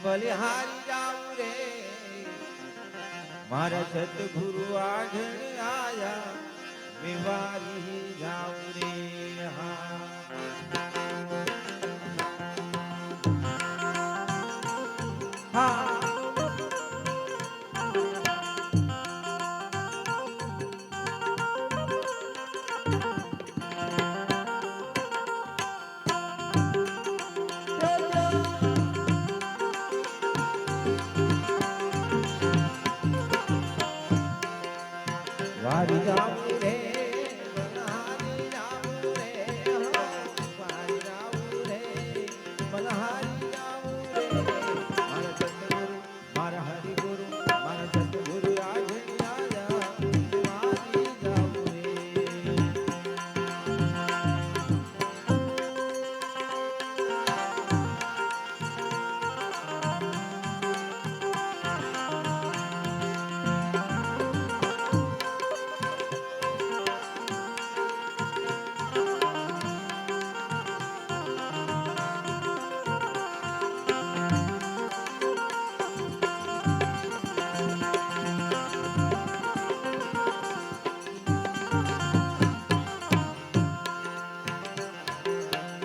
બલિહારી જાઉં રે મારા સતગુરુ આગળ આયા મેવારી જાઉં રે હા વારી જાઉં રે મનહારી જાઉં રે વારી જાઉં રે મનહારી જાઉં રે મારા સતગુરુ મારા હરિગુરુ મારા સતગુરુ આગળ આયા વારી જાઉં રે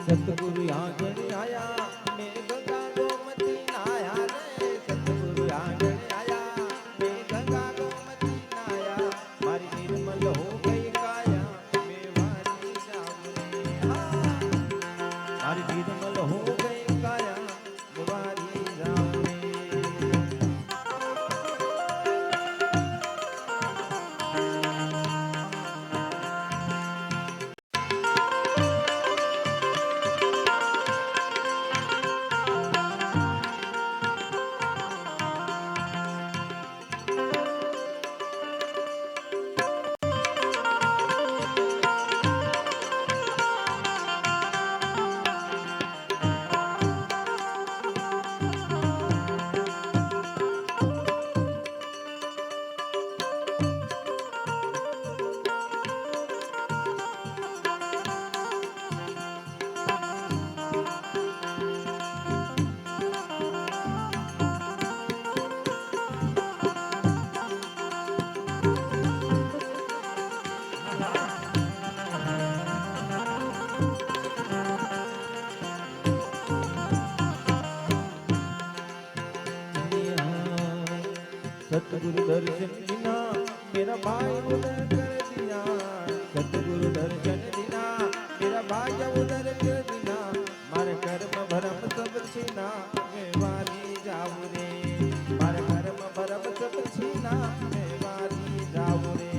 સતગુરુ આગળ આયા મેં ગંગા ગોમતી નાયા રે સતગુરુ આગળ આયા મેં ગંગા ગોમતી નાયા મારી નિર્મલ હો ગઈ કાયા મેં વારી જાઉં રે મારી નિર્મલ હો ગઈ કાયા મેં વારી જાઉં રે सतगुरु दर्शन बिना मेरा भाई उधर कर दिया सतगुरु दर्शन बिना मेरा भाई उधर कर दिया मारे कर्म भरम सब छीना मैं वारी जाऊं रे मारे कर्म भरम सब छीना मैं वारी जाऊं रे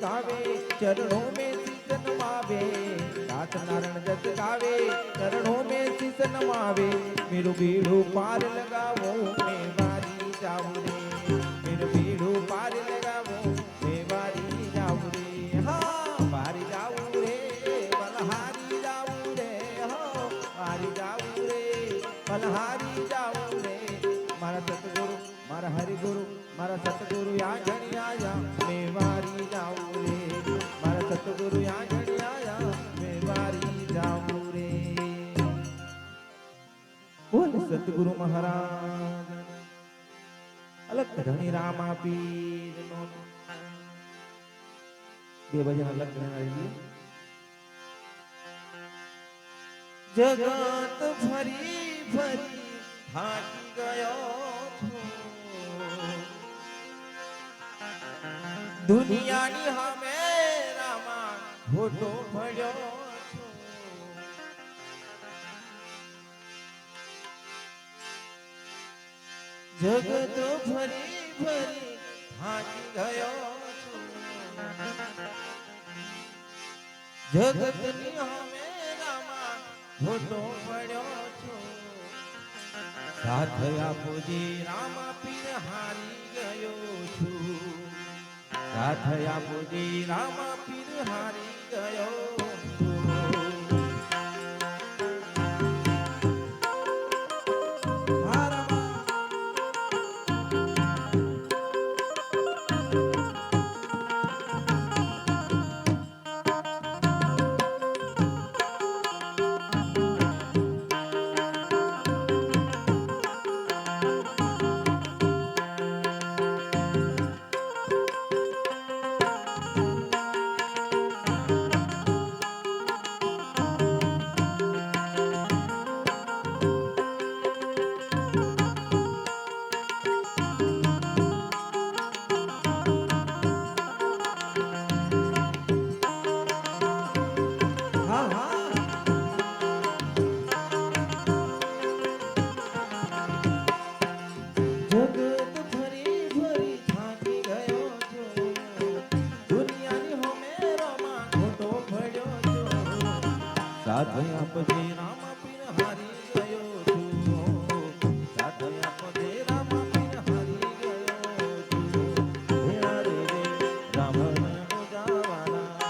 गावे चरणों में शीस नमावे दास नारायण जस गावे चरणों में शीस नमावे मेरू बीड़ू पार लगावो मैं वारी जाऊं रे मेरू बीड़ू पार लगावो मैं वारी जाऊं रे हाँ वारी जाऊं रे बलहारी जाऊं रे हो वारी जाऊं रे बलहारी जाऊं रे मारा सतगुरु मारा हरिगुरु मारा सतगुरु या घणी आया मैं वारी जाऊं रे मारा सतगुरु या घणी आया मैं वारी जाऊं रे बोल सतगुरु महाराज अलग धनी रामा पीर नो બે ભજન અલગ ગણાવી જગત ફરી ફરી થાકી ગયો છું દુનિયાની સામે રામા ખોટો પડ્યો છું જગત ફરી ફરી થાકી ગયો છું જગતની સામે રામા ખોટો પડ્યો છું સાથ આપોજી રામા પીર હારી ગયો છું સાથ આપોજી રામા પીર હારી ગયો સાથ આપજે રામા પીર હારી ગયો છું સાથ આપજે રામા પીર હારી ગયો છું હે રે રામ મુજાવાલા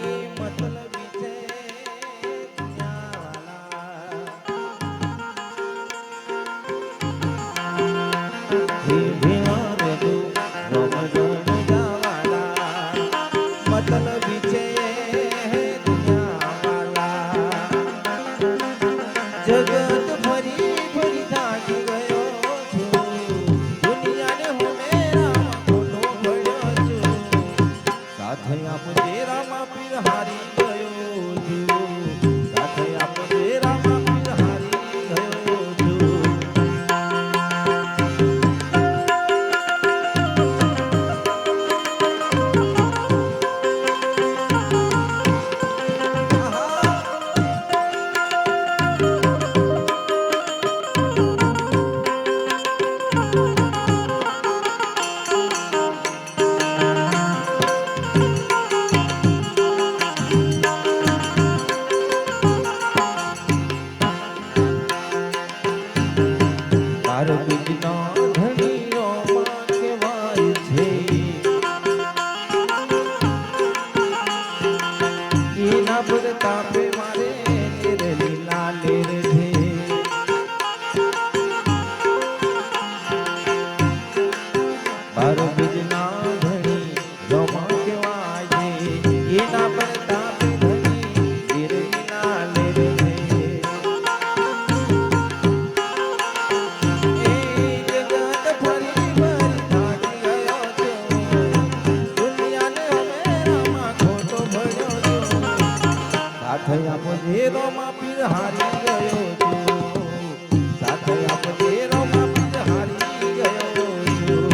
એ મતલબી છે દુનિયાવાલા હે ભીના રે તું રામ મતલબી છે દુનિયાવાલા જગત ફરી ફરી થાકી ગયો છું દુનિયાને હોમે રામા ખોટો પડ્યો છું સાથ આપજે રામા પીર હારી ગયો છું સાથ આપજે રામા પીર હારી ગયો છું તાપે મારે લીલા લેર છે બાર બીજના ધણી રમા કહેવાય છે એના પર તાપે ધણી લીલા લેર છે એ જગત ફરી ફરી થાકી ગયો છું દુનિયાને હવે રામા ખોટો ભર્યો છું સાથ આપજે રામા પીર હારી ગયો છું સાથ આપજે રામા પીર હારી ગયો છું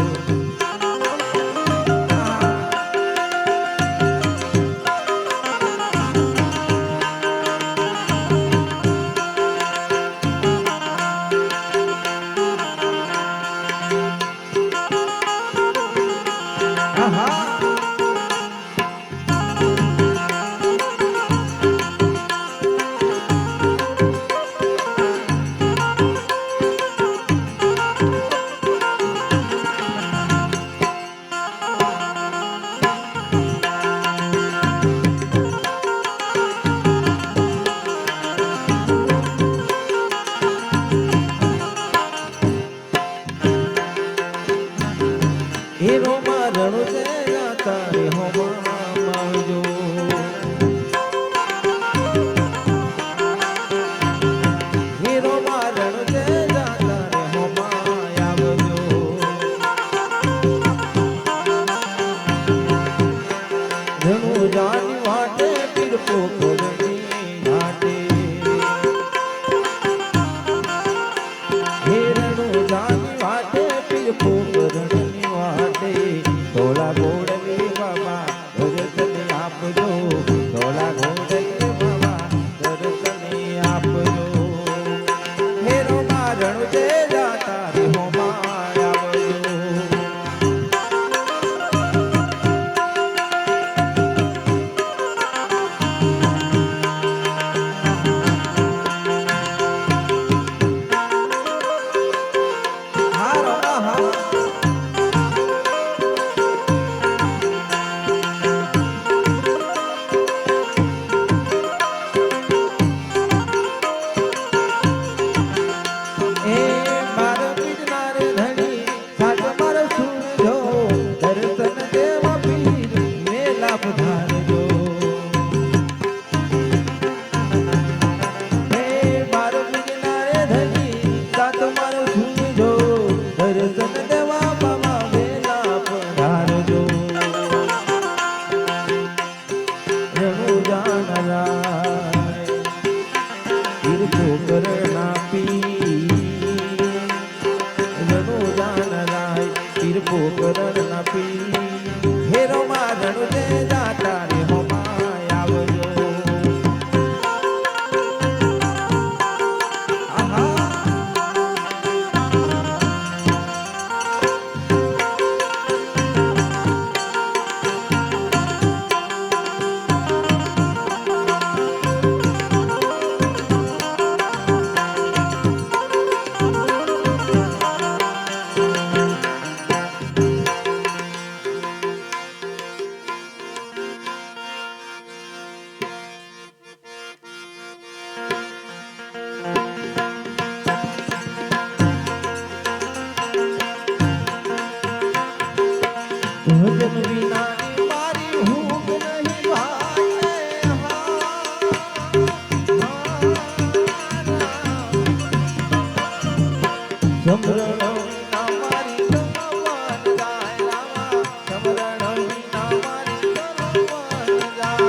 સમરણ વિના મારી તલવાન જાય રામા, સમરણ વિના મારી તલવાન જાય.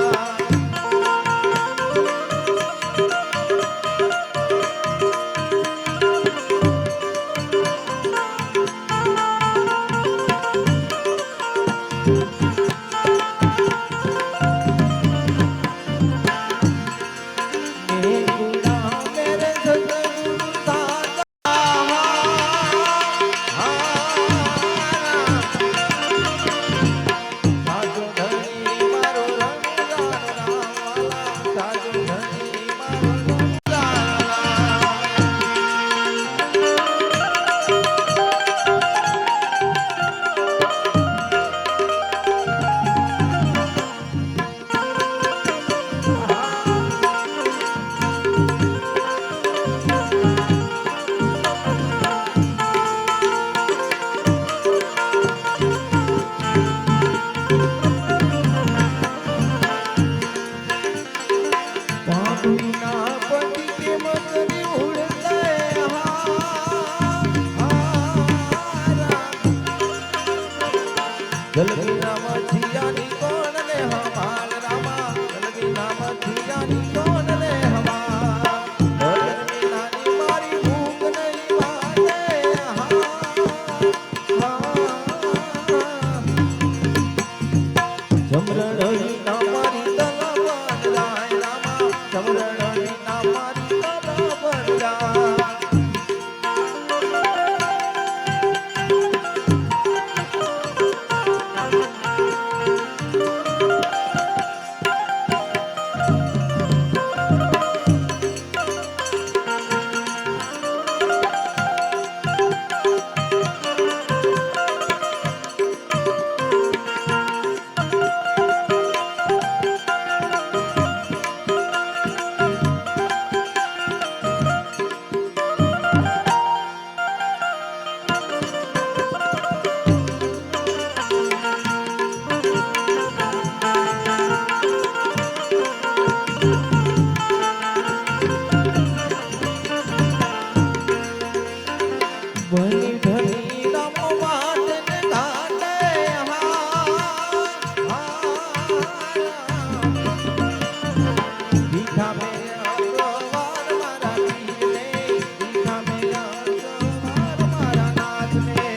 જલદી નામ જીયાની કોણ ને હમાલ રામા, જલદી નામ જીયાની કોણ ને હમાલ. જન્મી નાની મારી ભૂખ નહીં વાગે સમરણ વિના મારી તલવાન જાય રામા, સમરણ વિના મારી તલવાન જાય. ભણી ભણી રામ વાદન ગાતે દીઠા મે અગવાર મારા પીરને, દીઠા મે અગવાર મારા નાથને.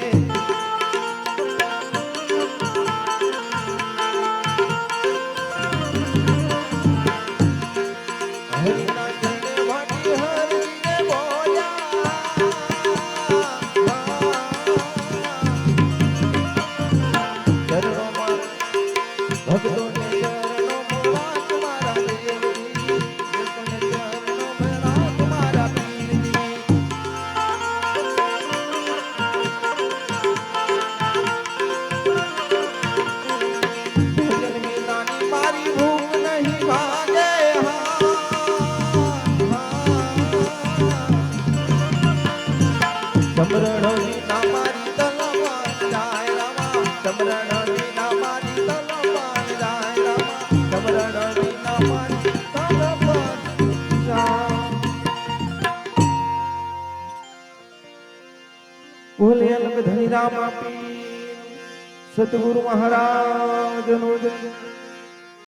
હરિના ચરણે વાટી હરિને બોલ્યા, ભક્તોને ચરણોમાં રાખ મારા દેવજી, ભક્તોને ચરણોમાં રાખ મારા પીરજી. ભજન વિનાની મારી ભૂખ નહીં ભાગે સમરણ વિના મારી તલવાન જાય રામા, સમરણ વિના મારી તલવાન જાય રામા, સમરણ વિના મારી તલવાન જાય. બોલે અલગ ધણી રામા પીર સતગુરુ મહારાજ નો જય.